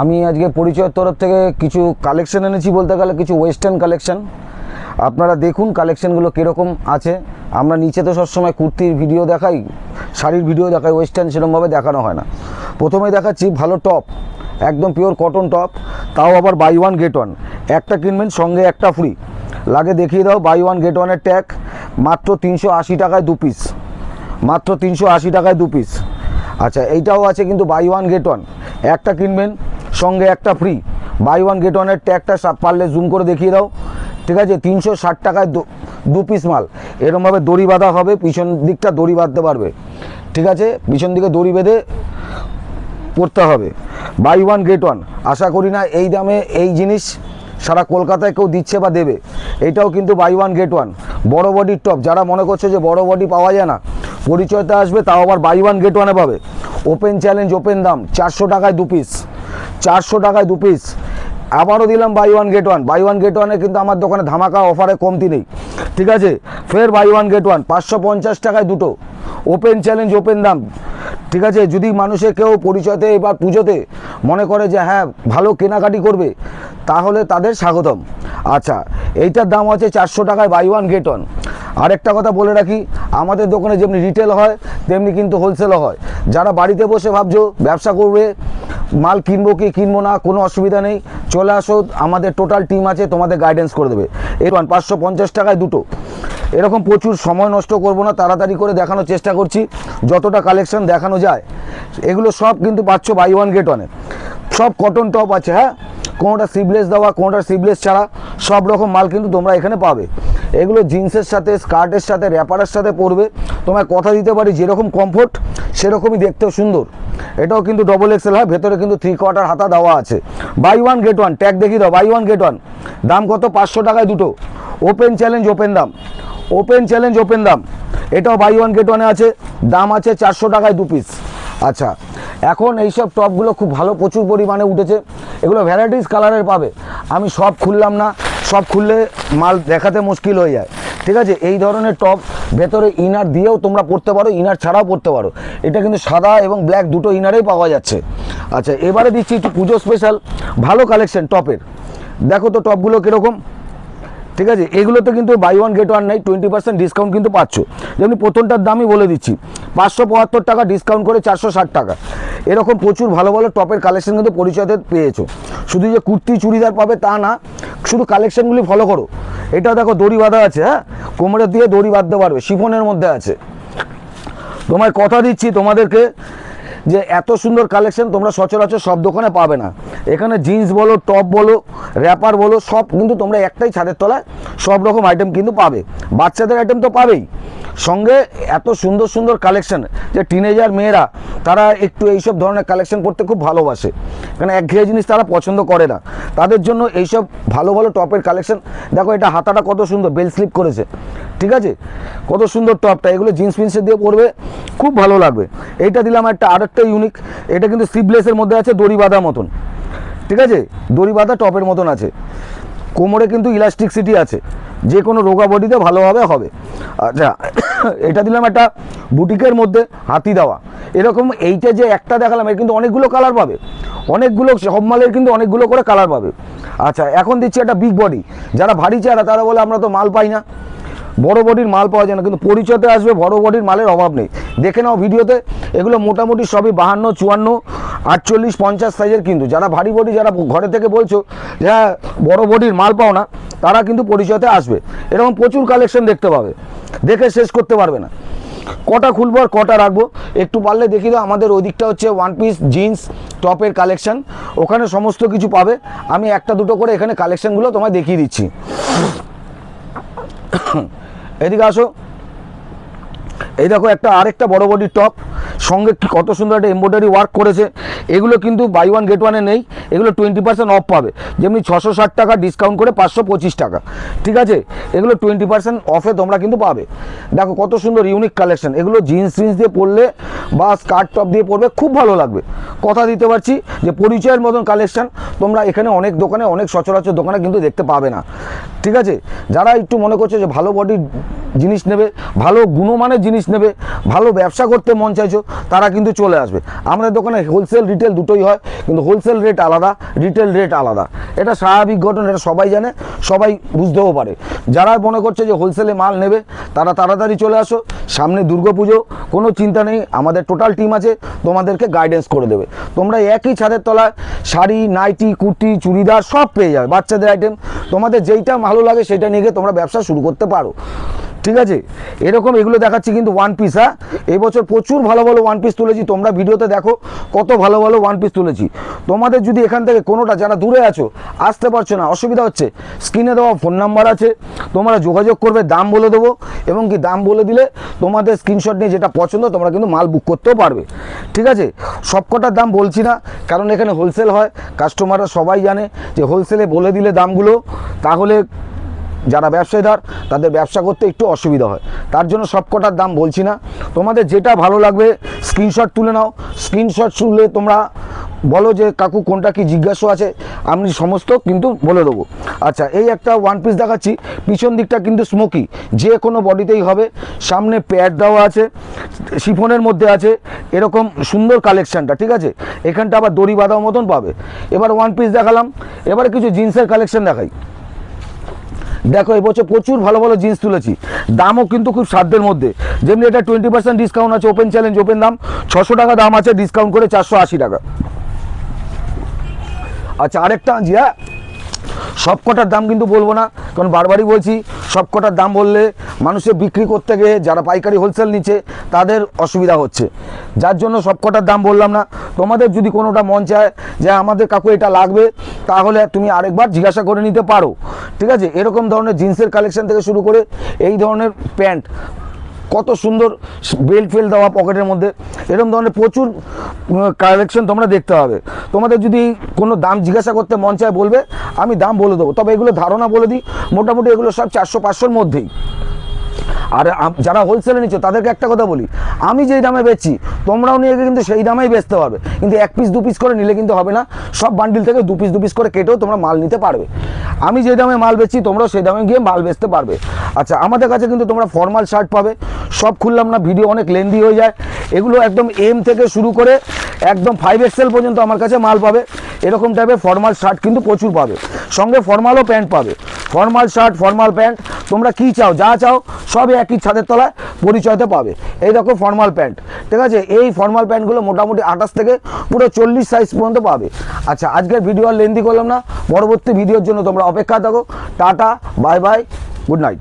আমি আজকে পরিচয়ের তরফ থেকে কিছু কালেকশন এনেছি, বলতে গেলে কিছু ওয়েস্টার্ন কালেকশন। আপনারা দেখুন কালেকশনগুলো কীরকম আছে। আমরা নিচে তো সবসময় কুর্তির ভিডিও দেখাই, শাড়ির ভিডিও দেখাই, ওয়েস্টার্ন সেরকমভাবে দেখানো হয় না। প্রথমেই দেখাচ্ছি ভালো টপ, একদম পিওর কটন টপ, তাও আবার বাই ওয়ান গেট ওয়ান, একটা কিনবেন সঙ্গে একটা ফ্রি। লাগে দেখিয়ে দাও, বাই ওয়ান গেট ওয়ানের ট্যাগ, মাত্র 380 টাকায় 2 পিস, মাত্র 380 টাকায় 2 পিস। আচ্ছা, এইটাও আছে কিন্তু বাই ওয়ান গেট ওয়ান, একটা কিনবেন সঙ্গে একটা ফ্রি। বাই ওয়ান গেট ওয়ানের ট্যাগটা পারলে জুম করে দেখিয়ে দাও, ঠিক আছে। 360 টাকায় 2 পিস মাল। এরকমভাবে দড়ি বাঁধা হবে, পিছন দিকটা দড়ি বাঁধতে পারবে, ঠিক আছে, পিছন দিকে দড়ি বেঁধে পড়তে হবে। বাই ওয়ান গেট ওয়ান, আশা করি না এই দামে এই জিনিস সারা কলকাতায় কেউ দিচ্ছে বা দেবে। এটাও কিন্তু বাই ওয়ান গেট ওয়ান, বড় বডির টপ। যারা মনে করছে যে বড় বডি পাওয়া যায় না, পরিচয়তে আসবে, তাও আবার বাই ওয়ান গেট ওয়ানে পাবে। ওপেন চ্যালেঞ্জ, ওপেন দাম, 400 টাকায় 2 পিস, 400 টাকায় 2 পিস। আবারও দিলাম buy one get one. Buy one get ওয়ানে কিন্তু আমার দোকানে ধামাকা অফারে কমতি নেই, ঠিক আছে। ফের বাই ওয়ান গেট ওয়ান, 550 টাকায় দুটো। ওপেন চ্যালেঞ্জ, ওপেন দাম, ঠিক আছে। যদি মানুষে কেউ পরিচয়তে বা পুজোতে মনে করে যে হ্যাঁ ভালো কেনাকাটি করবে, তাহলে তাদের স্বাগতম। আচ্ছা, এইটার দাম আছে 400 টাকায় বাই ওয়ান গেট ওয়ান। আরেকটা কথা বলে রাখি, আমাদের দোকানে যেমনি রিটেল হয় তেমনি কিন্তু হোলসেলও হয়। যারা বাড়িতে বসে ভাবছো ব্যবসা করবে, মাল কিনবো কি কিনবো না, কোনো অসুবিধা নেই, চলে আসো, আমাদের টোটাল টিম আছে, তোমাদের গাইডেন্স করে দেবে। এই 550 টাকায় দুটো। এরকম প্রচুর, সময় নষ্ট করব না, তাড়াতাড়ি করে দেখানোর চেষ্টা করছি যতটা কালেকশন দেখানো যায়। এগুলো সব কিন্তু পাচ্ছ বাই ওয়ান গেট ওয়ানে। সব কটন টপ আছে, হ্যাঁ, কোনোটা স্লিভলেস দেওয়া, কোনোটা স্লিভলেস ছাড়া, সব রকম মাল কিন্তু তোমরা এখানে পাবে। এগুলো জিন্সের সাথে, স্কার্টের সাথে, র্যাপারের সাথে পরবে। তোমায় কথা দিতে পারি, যেরকম কমফোর্ট সেরকমই দেখতেও সুন্দর। এটাও কিন্তু ডবল এক্সেল হয়, ভেতরে কিন্তু 3/4 হাতা দেওয়া আছে। Buy one get one, tag দেখিয়ে দাও, বাই ওয়ান গেট ওয়ান। দাম কত? 500 টাকায় দুটো। ওপেন চ্যালেঞ্জ, ওপেন দাম, ওপেন চ্যালেঞ্জ, ওপেন দাম। এটাও বাই ওয়ান গেট ওয়ানে আছে, দাম আছে 400 টাকায় 2 পিস। আচ্ছা, এখন এইসব টপগুলো খুব ভালো, প্রচুর পরিমাণে উঠেছে। এগুলো ভ্যারাইটিস কালারের পাবে। আমি সব খুললাম না, সব খুললে মাল দেখাতে মুশকিল হয়ে যায়, ঠিক আছে। এই ধরনের টপ ভেতরে ইনার দিয়েও তোমরা পরতে পারো, ইনার ছাড়াও পরতে পারো। এটা কিন্তু সাদা এবং ব্ল্যাক দুটো ইনারেই পাওয়া যাচ্ছে। আচ্ছা, এবারে দিচ্ছি একটু পুজো স্পেশাল ভালো কালেকশন টপের। দেখো তো টপগুলো কীরকম, ঠিক আছে। এগুলোতে কিন্তু বাই ওয়ান গেট ওয়ান নেই, 20% ডিসকাউন্ট কিন্তু পাচ্ছ। যেমনি প্রথমটার দামই বলে দিচ্ছি, 575 টাকা ডিসকাউন্ট করে 460 টাকা। এরকম প্রচুর ভালো ভালো টপের কালেকশন কিন্তু পরিচয়তে পেয়েছো। শুধু যে কুর্তি চুড়িদার পাবে তা না, শুধু কালেকশনগুলি ফলো করো। এটা দেখো দড়ি বাঁধা আছে, হ্যাঁ, কোমরে দিয়ে দড়ি বাঁধতে পারবে, শিফনের মধ্যে আছে। তোমায় কথা দিচ্ছি তোমাদেরকে যে এত সুন্দর কালেকশন তোমরা সচরাচর সব দোকানে পাবে না। এখানে জিন্স বলো, টপ বলো, র্যাপার বলো, সব কিন্তু তোমরা একটাই ছাদের তলায় সব রকম আইটেম কিন্তু পাবে। বাচ্চাদের আইটেম তো পাবেই, সঙ্গে এত সুন্দর সুন্দর কালেকশন যে টিনেজার মেয়েরা তারা একটু এইসব ধরনের কালেকশন করতে খুব ভালোবাসে, কারণ একঘেয়ে জিনিস তারা পছন্দ করে না। তাদের জন্য এইসব ভালো ভালো টপের কালেকশন। দেখো এটা হাতাটা কত সুন্দর, বেল স্লিপ করেছে, ঠিক আছে, কত সুন্দর টপটা। এগুলো জিন্স ফিন্সের দিয়ে পরবে, খুব ভালো লাগবে। এইটা দিলাম একটা, আরেকটা ইউনিক। এটা কিন্তু স্লিভলেসের মধ্যে আছে, দড়ি বাঁধা মতন, ঠিক আছে, দড়ি বাঁধা টপের মতন আছে। কোমরে কিন্তু ইলাস্টিকসিটি আছে, যে কোনো রোগা বডিতে ভালোভাবে হবে। আচ্ছা, এটা দিলাম একটা বুটিকের মধ্যে হাতি দেওয়া। এরকম এইটা যে একটা দেখালাম, এর কিন্তু অনেকগুলো কালার পাবে, অনেকগুলো, সব মালের কিন্তু অনেকগুলো করে কালার পাবে। আচ্ছা, এখন দিচ্ছি একটা বিগ বডি। যারা ভারী চেহারা তারা বলে আমরা তো মাল পাই না, বড় বডির মাল পাওয়া যায় না, কিন্তু পরিচয়তে আসবে বড় বডির মালের অভাব নেই। দেখে নাও ভিডিওতে, এগুলো মোটামুটি সবই 52, 54, 48, 50 সাইজের। কিন্তু যারা ভারী বডি, যারা ঘরে থেকে বলছো যে হ্যাঁ বড় বডির মাল পাও না, তারা কিন্তু পরিচয়তে আসবে। এরকম প্রচুর কালেকশন দেখতে পাবে, দেখে শেষ করতে পারবে না। কটা খুলবো আর কটা রাখবো একটু পারলে দেখিয়ে দাও। আমাদের ওই দিকটা হচ্ছে ওয়ান পিস জিন্স টপের কালেকশন, ওখানে সমস্ত কিছু পাবে। আমি একটা দুটো করে এখানে কালেকশনগুলো তোমায় দেখিয়ে দিচ্ছি। এদিকে আসো, এই দেখো একটা আরেকটা বড় বডির টপ, সঙ্গে কত সুন্দর একটা এমব্রয়ডারি ওয়ার্ক করেছে। এগুলো কিন্তু বাই ওয়ান গেট ওয়ানে নেই, এগুলো 20% অফ পাবে। যেমনি 660 টাকা ডিসকাউন্ট করে 525 টাকা, ঠিক আছে। এগুলো 20% অফে তোমরা কিন্তু পাবে। দেখো কত সুন্দর ইউনিক কালেকশন। এগুলো জিন্স ফিন্স দিয়ে পরলে বা স্কার্ট টপ দিয়ে পরবে, খুব ভালো লাগবে। কথা দিতে পারছি যে পরিচয়ের মতন কালেকশন তোমরা এখানে অনেক দোকানে, অনেক সচরাচর দোকানে কিন্তু দেখতে পাবে না, ঠিক আছে। যারা একটু মনে করছে যে ভালো বডির জিনিস নেবে, ভালো গুণমানের জিনিস নেবে, ভালো ব্যবসা করতে মন চাইছো, তারা কিন্তু চলে আসবে। আমাদের দোকানে হোলসেল রিটেল দুটোই হয়, কিন্তু হোলসেল রেট আলাদা, রিটেল রেট আলাদা। এটা স্বাভাবিক ঘটনা, এটা সবাই জানে, সবাই বুঝতেও পারে। যারা মনে করছে যে হোলসেলে মাল নেবে তারা তাড়াতাড়ি চলে আসো, সামনে দুর্গাপুজো, কোনো চিন্তা নেই, আমাদের টোটাল টিম আছে, তোমাদেরকে গাইডেন্স করে দেবে। তোমরা একই ছাদের তলায় শাড়ি, নাইটি, কুর্তি, চুড়িদার সব পেয়ে যাবে, বাচ্চাদের আইটেম, তোমাদের যেইটা ভালো লাগে সেটা নিয়ে গিয়ে তোমরা ব্যবসা শুরু করতে পারো। ঠিক আছে, এরকম এগুলো দেখাচ্ছি কিন্তু ওয়ান পিস। হ্যাঁ, এই বছর প্রচুর ভালো ভালো ওয়ান পিস তুলেছি, তোমরা ভিডিওতে দেখো কত ভালো ভালো ওয়ান পিস তুলেছি। তোমাদের যদি এখান থেকে কোনোটা, যারা দূরে আছো আসতে পারছো না, অসুবিধা হচ্ছে, স্ক্রিনে দেওয়া ফোন নাম্বার আছে, তোমরা যোগাযোগ করবে, দাম বলে দেবো, এবং কি দাম বলে দিলে তোমাদের স্ক্রিনশট নিয়ে যেটা পছন্দ তোমরা কিন্তু মাল বুক করতেও পারবে। ঠিক আছে, সবকটার দাম বলছি না, কারণ এখানে হোলসেল হয়, কাস্টমাররা সবাই জানে যে হোলসেলে বলে দিলে দামগুলো, তাহলে যারা ব্যবসায়ীদার তাদের ব্যবসা করতে একটু অসুবিধা হয়, তার জন্য সবকটার দাম বলছি না। তোমাদের যেটা ভালো লাগবে স্ক্রিনশট তুলে নাও, স্ক্রিনশট তুলে তোমরা বলো যে কাকু কোনটা কি জিজ্ঞাসা আছে, আমি সমস্ত কিন্তু বলে দেবো। আচ্ছা, এই একটা ওয়ান পিস দেখাচ্ছি, পিছন দিকটা কিন্তু স্মোকি, যে কোনো বডিতেই হবে, সামনে প্যাড দেওয়া আছে, শিফনের মধ্যে আছে, এরকম সুন্দর কালেকশানটা। ঠিক আছে, এখানটা আবার দড়ি বাঁধার মতন পাবে। এবার ওয়ান পিস দেখালাম, এবারে কিছু জিন্সের কালেকশন দেখাই। দেখো এবছর প্রচুর ভালো ভালো জিন্স তুলেছি, দামও কিন্তু খুব সাধ্যের মধ্যে। যেমনি এটা 20% ডিসকাউন্ট আছে, ওপেন চ্যালেঞ্জ, ওপেন দাম 600 টাকা দাম আছে, ডিসকাউন্ট করে 480 টাকা। আচ্ছা, আরেকটা আনছি। হ্যাঁ, সবকটার দাম কিন্তু বলবো না, কারণ বারবারই বলছি সবকটার দাম বললে মানুষের বিক্রি করতে গিয়ে যারা পাইকারি হোলসেল নিচ্ছে তাদের অসুবিধা হচ্ছে, যার জন্য সবকটার দাম বললাম না। তোমাদের যদি কোনোটা মন চায় যে আমাদের কাকু এটা লাগবে, তাহলে তুমি আরেকবার জিজ্ঞাসা করে নিতে পারো। ঠিক আছে, এরকম ধরনের জিন্সের কালেকশন থেকে শুরু করে এই ধরনের প্যান্ট, কত সুন্দর বেল্ট ফেল দেওয়া পকেটের মধ্যে, এরকম ধরনের প্রচুর কালেকশন তোমরা দেখতে হবে। তোমাদের যদি কোনো দাম জিজ্ঞাসা করতে মন চায় বলবে, আমি দাম বলে দেবো, তবে এগুলো ধারণা বলে দিই, মোটামুটি এগুলো সব 400-500-র মধ্যেই। আর যারা হোলসেলে নিচ্ছ তাদেরকে একটা কথা বলি, আমি যেই দামে বেচছি তোমরাও নিয়ে কিন্তু সেই দামেই বেচতে পারবে, কিন্তু 1 পিস 2 পিস করে নিলে কিন্তু হবে না, সব বান্ডিল থেকে 2 পিস 2 পিস করে কেটেও তোমরা মাল নিতে পারবে। আমি যে দামে মাল বেচছি তোমরাও সেই দামে গিয়ে মাল বেচতে পারবে। আচ্ছা, আমাদের কাছে কিন্তু তোমরা ফর্মাল শার্ট পাবে, সব খুললাম না, ভিডিও অনেক লেন্দি হয়ে যায়। এগুলো একদম এম থেকে শুরু করে একদম 5XL পর্যন্ত আমার কাছে মাল পাবে। এরকম টাইপের ফর্মাল শার্ট কিন্তু প্রচুর পাবে, সঙ্গে ফর্মালও প্যান্ট পাবে। ফর্মাল শার্ট, ফর্মাল প্যান্ট, তোমরা কি চাও, যা চাও সবই একই ছাদের তলায় পরিচয়তে পাবে। এই দেখো ফর্মাল প্যান্ট। ঠিক আছে, এই ফর্মাল প্যান্টগুলো মোটামুটি 28 থেকে পুরো 40 সাইজ পর্যন্ত পাবে। আচ্ছা, আজকের ভিডিও আর লেন্দি করলাম না, পরবর্তী ভিডিওর জন্য তোমরা অপেক্ষা থাকো। Tata, bye bye, good night.